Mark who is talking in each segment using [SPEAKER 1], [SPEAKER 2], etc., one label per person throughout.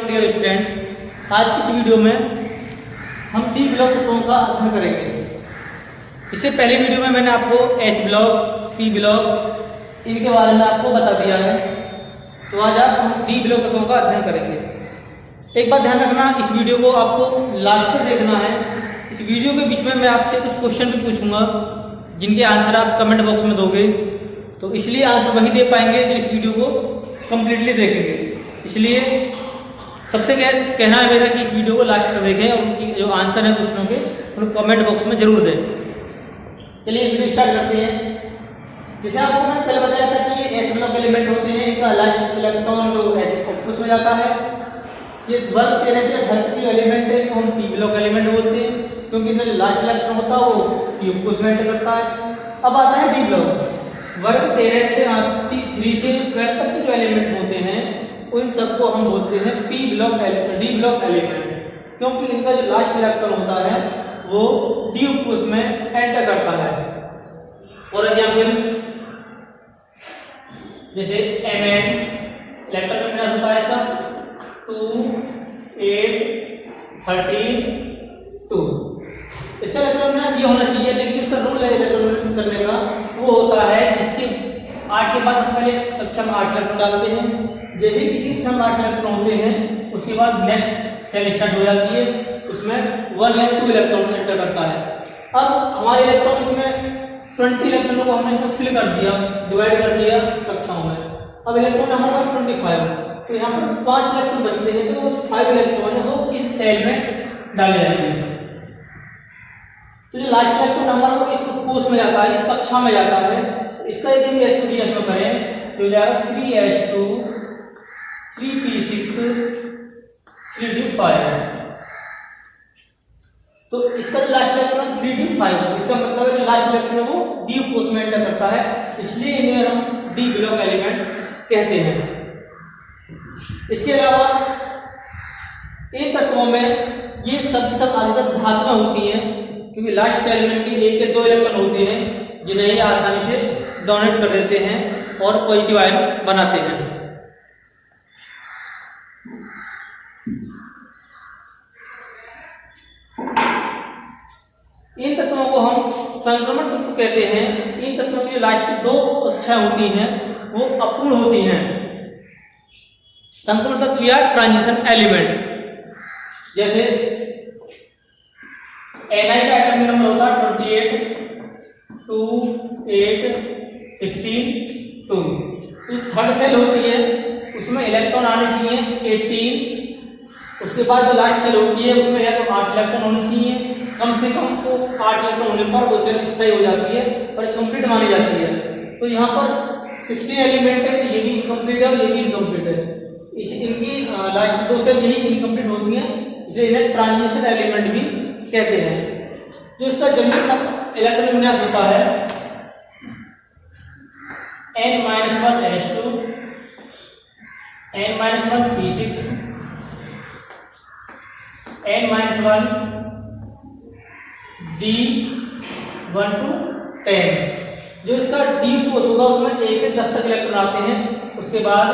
[SPEAKER 1] Dear student, आज की इस वीडियो में हम डी ब्लॉक तत्वों का अध्ययन करेंगे। इससे पहले वीडियो में मैंने आपको एस ब्लॉक, पी ब्लॉक इनके बारे में आपको बता दिया है। तो आज हम डी ब्लॉक तत्वों का अध्ययन करेंगे। एक बात ध्यान रखना, इस वीडियो को आपको लास्ट तक देखना है। इस वीडियो के बीच में मैं आपसे कुछ क्वेश्चन भी पूछूंगा जिनके आंसर आप कमेंट बॉक्स में दोगे, तो इसलिए आंसर वही दे पाएंगे जो इस वीडियो को कंप्लीटली देखेंगे। इसलिए सबसे कहना है मेरा कि इस वीडियो को लास्ट तक देखें और उनकी जो आंसर है क्वेश्चनों के उनको कमेंट बॉक्स में जरूर दें। चलिए वीडियो स्टार्ट करते हैं। जैसे आपको मैंने पहले बताया था कि ये एस ब्लॉक एलिमेंट होते हैं, इनका लास्ट इलेक्ट्रॉन जो एस में जाता है। ये वर्ग 13 से 28 एलिमेंट है, तो हम पी ब्लॉक एलिमेंट बोलते हैं क्योंकि इसका जो लास्ट इलेक्ट्रॉन होता है वो पी में एंटर करता है। अब आता है डी ब्लॉक। वर्ग 13 से 3 से 12 तक के जो एलिमेंट होते हैं उन सबको हम बोलते हैं P block D block element, क्योंकि इनका जो लास्ट इलेक्ट्रॉन होता है वो डी में एंटर करता है। फॉर एग्जाम्पल जैसे Mn इलेक्ट्रॉन नंबर होता है इसका 2, 8, 32। इसका इलेक्ट्रॉन नंबर ये होना चाहिए, लेकिन इसका रूल है इलेक्ट्रॉन करने का, वो होता है इसके 8 के बाद पहले कक्षा में 8 इलेक्ट्रॉन डालते हैं। जैसे किसी कक्षा में 8 इलेक्ट्रॉन होते हैं उसके बाद नेक्स्ट सेल स्टार्ट हो जाती है, उसमें 1 या 2 इलेक्ट्रॉन एंटर करता है। अब हमारे इलेक्ट्रॉन इसमें 20 इलेक्ट्रॉनों को हमने इसमें फिल कर दिया, डिवाइड कर दिया कक्षाओं में। अब इलेक्ट्रॉन हमारे पास 25, तो यहाँ पर 5 इलेक्ट्रॉन बचते हैं, तो 5 इलेक्ट्रॉन है वो इस सेल में डाले जाते हैं। तो जो लास्ट इलेक्ट्रॉन नंबर वो इस कोष में जाता है, इस कक्षा में जाता है। इसका यदि हम S2D में करें तो जाएगा 3s2 3p6 3d5। तो इसका जो लास्ट इलेक्ट्रॉन 3d5, इसका मतलब है लास्ट इलेक्ट्रॉन वो डी कोष में एंटर करता है, इसलिए इन्हें हम डी ब्लॉक एलिमेंट कहते हैं। इसके अलावा इन तत्वों में ये सब अधिकतर धातुएं होती हैं, क्योंकि लास्ट सेल में 1 के 2 इलेक्ट्रॉन होते हैं जिन्हें ये आसानी से डोनेट कर देते हैं और पॉजिटिव आयन बनाते हैं। इन तत्वों को हम संक्रमण तत्व कहते हैं। इन तत्वों की लास्ट 2 कक्षाएं होती हैं वो अपूर्ण होती हैं। संक्रमण तत्व या ट्रांजिशन एलिमेंट, जैसे Ni का एटॉमिक नंबर होता है 28, 2, 8, 16, 2। तो थर्ड सेल होती है उसमें इलेक्ट्रॉन आने चाहिए 18। उसके बाद जो लास्ट सेल होती है उसमें या तो 8 इलेक्ट्रॉन होने चाहिए, कम से कम वो 8 इलेक्ट्रॉन होने पर वो सेल स्थायी हो जाती है और कंप्लीट मानी जाती है। तो यहाँ पर 16 एलिमेंट है, ये भी इनकम्प्लीट है और ये भी इनकम्प्लीट है। इनकी लास्ट 2 सेल यही इनकम्प्लीट होती है, इसलिए इन्हें ट्रांजिशन एलिमेंट भी कहते हैं। जो इसका जन्मी इलेक्ट्रॉन विन्यास होता है n-1s2 n-1p6 n-1 d1 to 10। जो इसका डी कोष होगा उसमें 1 से 10 तक इलेक्ट्रॉन आते हैं। उसके बाद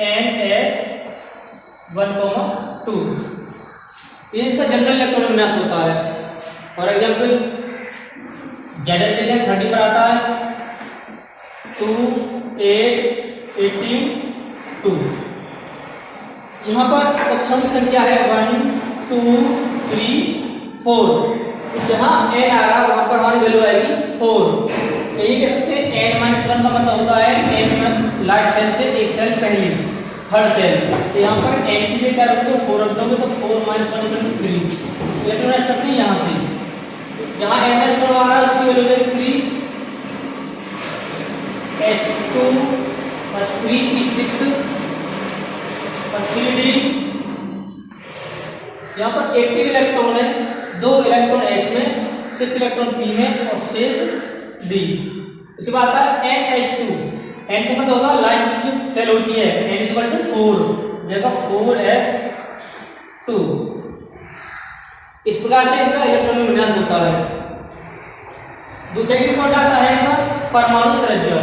[SPEAKER 1] ns1,2 ये इसका जनरल इलेक्ट्रॉन विन्यास होता है। फॉर एग्जाम्पल Zn 30 पर आता है 2, 8, 18, 2। यहाँ पर कक्षाओं की संख्या है 1, 2, 3, 4। जहाँ n आ रहा है वहां पर हमारी वैल्यू आएगी 4। तो ये कह सकते हैं n-1 का मतलब होता है n लास्ट सेल से एक सेल पहले थर्ड सेल। तो यहाँ पर n की जगह क्या रखोगे 4 रख दोगे तो 4 - 1 = 3। इलेक्ट्रॉन करते हैं यहाँ से, जहाँ n-1 आ रहा है उसकी वैल्यू है 3 s2 और 3p6 और 3d। यहाँ पर 80 इलेक्ट्रॉन है, 2 इलेक्ट्रॉन s में, 6 इलेक्ट्रॉन p में और शेष d। उसके बाद आता है nh2। n का मतलब होगा लास्ट जो सेल होती है n = 4, जगह 4s2। इस प्रकार से इनका इलेक्ट्रॉन विन्यास होता है। दूसरे की रिपोर्ट आता है इनका परमाणु त्रिज्या।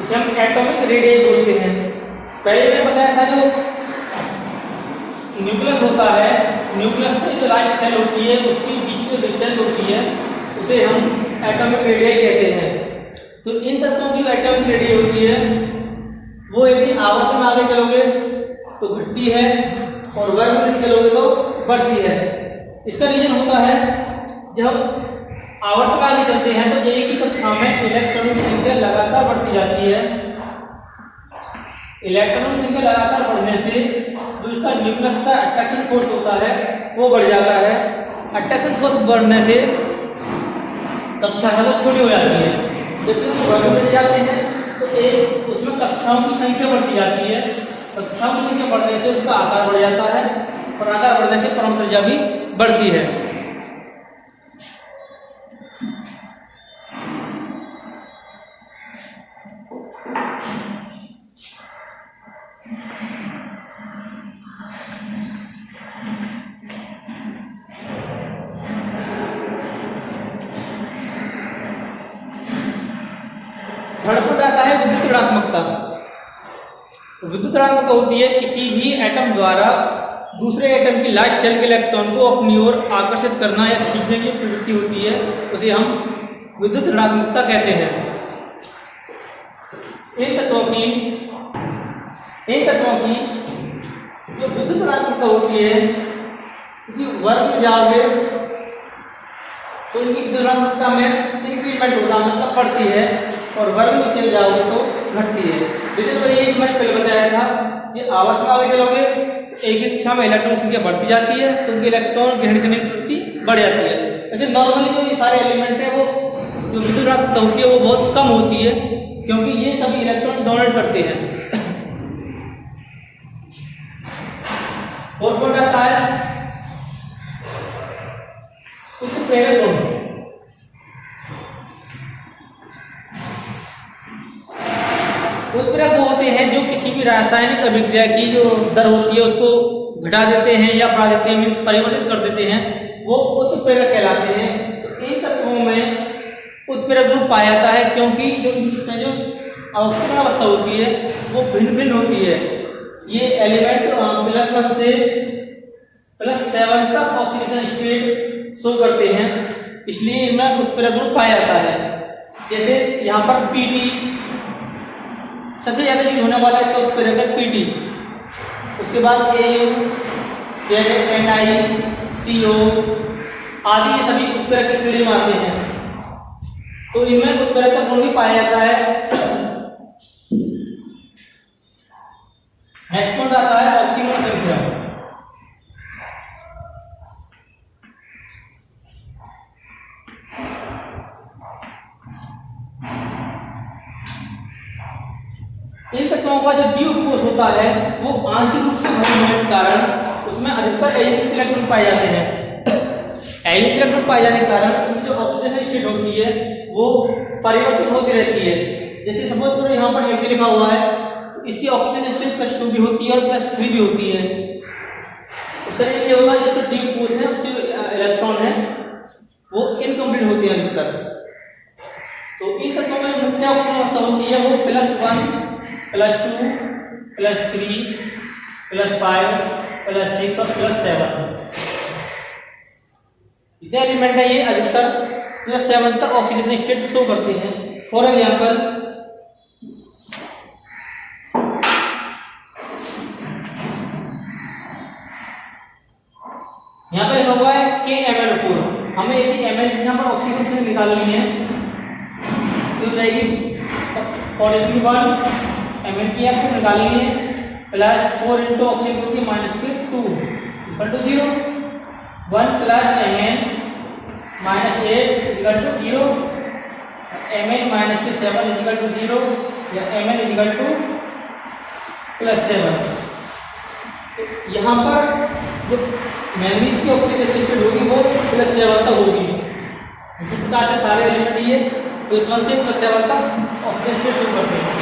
[SPEAKER 1] इसे हम एटॉमिक रेडियस बोलते हैं। पहले मैंने बताया था जो न्यूक्लियस होता है, न्यूक्लियस से जो लाइट सेल होती है उसकी बीच की जो डिस्टेंस होती है उसे हम एटॉमिक रेडियस कहते हैं। तो इन तत्वों की जो एटॉमिक रेडियस होती है वो यदि आवर्त में आगे चलोगे तो घटती है और वर्ग में चलोगे तो बढ़ती है। इसका रीजन होता है जब आवर्त में आगे चलते हैं तो एक ही कक्षा में इलेक्ट्रॉनों की संख्या लगातार बढ़ती जाती है। इलेक्ट्रॉनों की संख्या लगातार बढ़ने से जो उसका न्यूक्लियस का अट्रैक्शन फोर्स होता है वो बढ़ जाता है। अट्रैक्शन फोर्स बढ़ने से कक्षा बहुत छोटी हो जाती है। जब हम वर्ग में जाते हैं तो एक उसमें कक्षाओं की संख्या बढ़ती जाती है। कक्षाओं की संख्या बढ़ने से उसका आकार बढ़ जाता है और आकार बढ़ने से परम त्रिज्या भी बढ़ती है। थर्ड पॉइंट आता है विद्युत ऋणात्मकता। विद्युत ऋणात्मकता होती है किसी भी एटम द्वारा दूसरे एटम की लाइट शेल के इलेक्ट्रॉन को अपनी ओर आकर्षित करना या खींचने की प्रवृत्ति होती है, उसे हम विद्युत ऋणात्मकता कहते हैं। इन तत्वों की जो विद्युत ऋणात्मकता होती है यदि वर्ग में जाओगे तो इनकी विद्युत ऋणात्मकता में इंक्रीमेंट होगा, मतलब बढ़ती है, और वर्ग में चले जाओगे तो घटती है। लेकिन वही एक मैंने पहले बताया था कि आवर्त में आगे चलोगे एक ही कक्षा में इलेक्ट्रॉन की संख्या बढ़ती जाती है तो उनके इलेक्ट्रॉन ग्रहण करने की प्रवृत्ति बढ़ जाती है। वैसे नॉर्मली जो ये सारे एलिमेंट है वो जो विद्युत ऋणात्मकता होती है वो बहुत कम होती है क्योंकि ये सभी इलेक्ट्रॉन डोनेट करते हैं। फोर्थ पॉइंट आता है उत्प्रेरक गुण। उत्प्रेरक वो होते हैं जो किसी भी रासायनिक अभिक्रिया की जो दर होती है उसको घटा देते हैं या बढ़ा देते हैं, मीन्स परिवर्तित कर देते हैं, वो उत्प्रेरक कहलाते हैं। तो इन तत्वों में उत्प्रेरक गुण पाया जाता है क्योंकि जो इसमें जो अवस्था अवस्था होती है वो भिन्न भिन्न होती है। ये एलिमेंट +1 से +7 तक ऑक्सीडेशन स्टेट शो करते हैं, इसलिए इनमें उत्प्रेरक गुण पाया जाता है। जैसे यहाँ पर Pt सबसे ज्यादा यूज होने वाला इसका उत्प्रेरक है Pt। उसके बाद Au, Ni, CO आदि ये सभी उत्प्रेरक की श्रेणी में आते हैं। तो इनमें उत्प्रेरक का गुण भी पाया जाता है। नेक्स्ट पॉइंट आता है ऑक्सीमोल संख्या। इन तत्वों का जो डी उपकोष होता है वो आंशिक रूप से भरे होने के कारण उसमें अधिकतर अयुग्मित इलेक्ट्रॉन पाए जाते हैं। अयुग्मित इलेक्ट्रॉन पाए जाने के कारण इनकी जो ऑक्सीडेशन स्टेट होती है वो परिवर्तित होती रहती है। जैसे सपोज करो यहाँ पर Fe लिखा हुआ है तो इसकी ऑक्सीजन स्टेट +2 भी होती है और +3 भी होती है। उस तरह ये होगा जिसका डी उपकोष है उसके जो इलेक्ट्रॉन है वो इनकम्प्लीट होते हैं अधिकतर। तो इन तत्वों में मुख्य ऑक्सीजन अवस्था होती है वो +1 +2 +3 +5 +6 और +7। जितने एलिमेंट है ये अधिकतर +7 तक ऑक्सीडेशन स्टेट शो करते हैं। फॉर एग्जाम्पल यहाँ पर लिखा हुआ है KMnO4। हमें यदि Mn यहाँ पर ऑक्सीडेशन निकालनी है तो जाएगी ऑक्सीजन 1 Mn की आपको निकालनी है +4 × ऑक्सीजन होती है -2 = 0 1 + Mn -8 = 0 Mn -7 = 0 या Mn = +7। यहाँ पर जो मैंगनीज की ऑक्सीडेशन स्टेट होगी वो +7 तक होगी। इसी प्रकार से सारे एलिमेंट ये +1 से +7 तक ऑक्सीडेशन स्टेट शो करते हैं।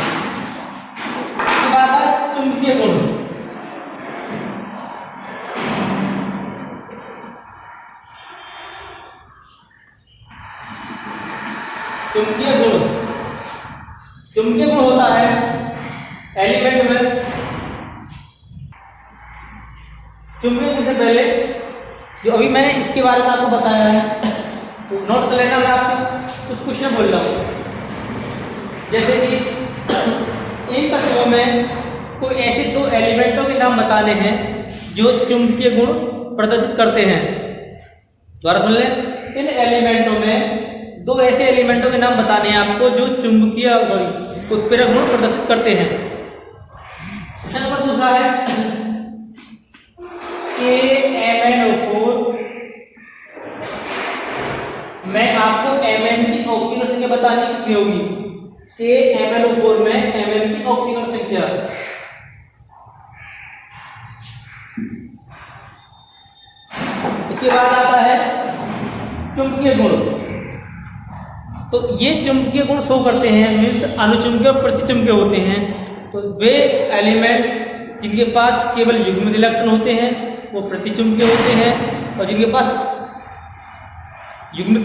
[SPEAKER 1] इसके बाद आता है चुंबकीय गुण। चुंबकीय गुण चुंबकीय गुण होता है एलिमेंट में, चुंबकीय गुण से पहले जो अभी मैंने इसके बारे में आपको बताया है तो नोट कर लेना। मैं आपको कुछ क्वेश्चन बोल रहा हूँ, जैसे कि इन तत्वों में कोई ऐसे दो एलिमेंटों के नाम बताने हैं जो चुंबकीय गुण प्रदर्शित करते हैं। दोबारा सुन लें, इन एलिमेंटों में दो ऐसे एलिमेंटों के नाम बताने हैं आपको जो चुंबकीय उत्प्रेरक गुण प्रदर्शित करते हैं। क्वेश्चन नंबर दूसरा है KMnO4 में आपको Mn की ऑक्सीजन संख्या बताने की होगी। KMnO4 में Mn की ऑक्सीजन संख्या इसके बाद आता है चुंबकीय गुण। तो ये चुंबकीय गुण शो करते हैं, मीन्स अनुचुंबकीय और प्रतिचुंबकीय होते हैं। तो वे एलिमेंट जिनके पास केवल युग्मित इलेक्ट्रॉन होते हैं वो प्रतिचुंबकीय होते हैं, और जिनके पास युग्मित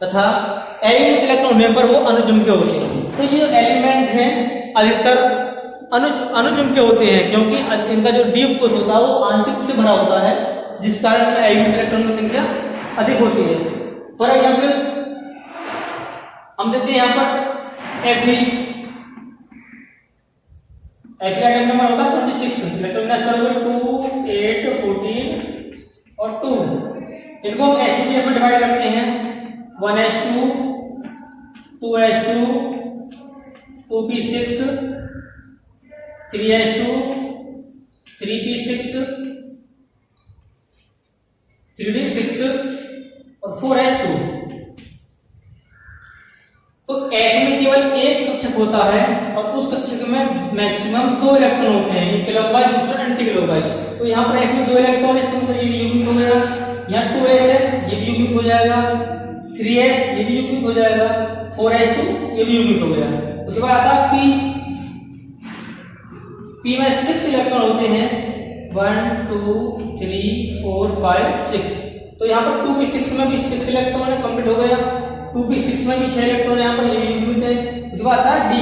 [SPEAKER 1] तथा अयुग्मित इलेक्ट्रॉन होने पर वो अनुचुंबकीय होते हैं। तो ये एलिमेंट हैं अधिकतर अनुचुंबकीय होते हैं, क्योंकि इनका जो डी कोश होता है वो आंशिक रूप से भरा होता है, जिस कारण इनमें अयुग्मित इलेक्ट्रॉन की संख्या अधिक होती है। फॉर एग्जाम्पल हम देखते हैं यहाँ पर Fe एटम नंबर होता है 26, इलेक्ट्रॉन का स्क्वायर होगा 2, 8, 14 और 2। इनको हम sp/f में डिवाइड करते हैं 1s2, 2s2, 2p6, 3s2, 3p6, 3d6 और 4s2। तो s में केवल एक कक्षक होता है और उस कक्षक में मैक्सिमम 2 इलेक्ट्रॉन होते हैं, एक क्लॉकवाइज दूसरा एंटी क्लॉकवाइज। तो यहाँ पर s में 2 इलेक्ट्रॉन है, इसका मतलब ये भी युग्मित हो गया। यहाँ 2s है, ये भी युग्मित हो जाएगा, 3s ये भी युग्मित हो जाएगा, 4s2 ये भी युग्मित हो गया। उसके बाद आता है p में 6 इलेक्ट्रॉन होते हैं, 1 2 3 4 5 6। तो यहाँ पर 2p6 में भी 6 इलेक्ट्रॉन है, कंप्लीट हो गया। 2p6 में भी 6 इलेक्ट्रॉन यहाँ पर, ये भी युग्मित है। उसके बाद आता है d,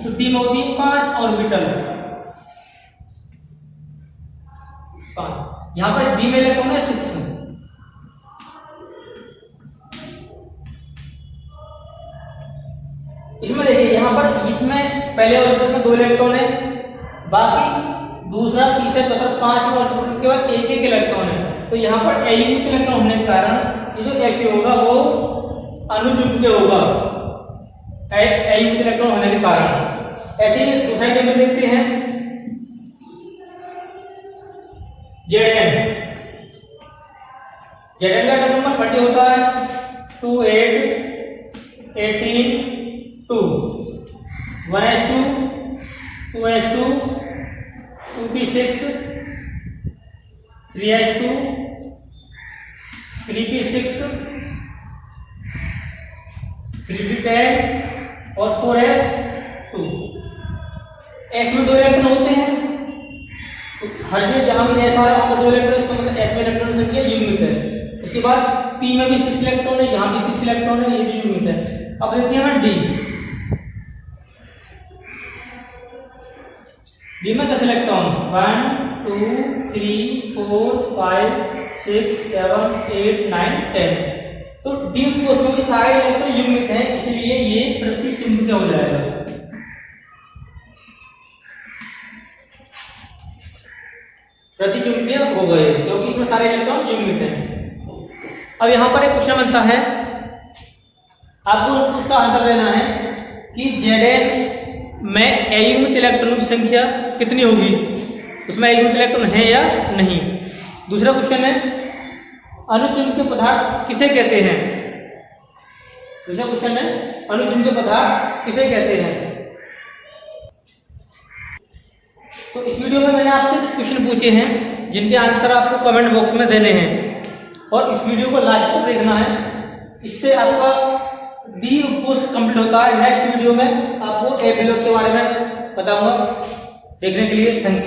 [SPEAKER 1] तो d में होती है 5 ऑर्बिटल। यहाँ पर d में इलेक्ट्रॉन है 6। इसमें देखिए यहाँ पर इसमें पहले ऑर्बिटल में 2 इलेक्ट्रॉन है, बाकी दूसरा तीसरा चौथा 5 ऑर्बिटल के बाद एक इलेक्ट्रॉन है। तो यहाँ पर अयुग्मित इलेक्ट्रॉन होने के कारण ये जो Fe होगा वो अनुचुंबकीय होगा, अयुग्मित इलेक्ट्रॉन होने के कारण। ऐसे ही दूसरा एग्जांपल देखते हैं Zn। Zn का एटम नंबर 30 होता है, 2 8 18 2, 1s2, 2s2, 2p6, 3s2, 3p6, 3p10 और 4s2। s में 2 इलेक्ट्रॉन होते हैं, तो हर जगह जहां भी s आ रहा है वहां पर 2 इलेक्ट्रॉन, इसका मतलब s में इलेक्ट्रॉन संख्या युग्मित है। उसके बाद p में भी 6 इलेक्ट्रॉन है, यहाँ भी 6 इलेक्ट्रॉन है, ये भी युग्मित है। अब देखते हैं d। d में 10 इलेक्ट्रॉन, 1 2 3 4 5 6 7 8 9 10। तो d कोश में भी सारे इलेक्ट्रॉन युग्मित हैं, इसलिए ये प्रतिचुंबकीय हो जाएगा। प्रतिचुंबकीय हो गए क्योंकि इसमें सारे इलेक्ट्रॉन युग्मित हैं। अब यहाँ पर एक क्वेश्चन बनता है, आपको उसका आंसर देना है कि Zn में अयुग्मित इलेक्ट्रॉनों की संख्या कितनी होगी, उसमें अयुग्मित इलेक्ट्रॉन है या नहीं। दूसरा क्वेश्चन है अनुचुंबकीय पदार्थ किसे कहते हैं। दूसरा क्वेश्चन है अनुचुंबकीय पदार्थ किसे कहते हैं। तो इस वीडियो में मैंने आपसे कुछ क्वेश्चन पूछे हैं जिनके आंसर आपको कमेंट बॉक्स में देने हैं, और इस वीडियो को लास्ट तक देखना है, इससे आपका डी कोर्स कंप्लीट होता है। नेक्स्ट वीडियो में आपको ए ब्लॉक के बारे में बताऊंगा। देखने के लिए थैंक्स।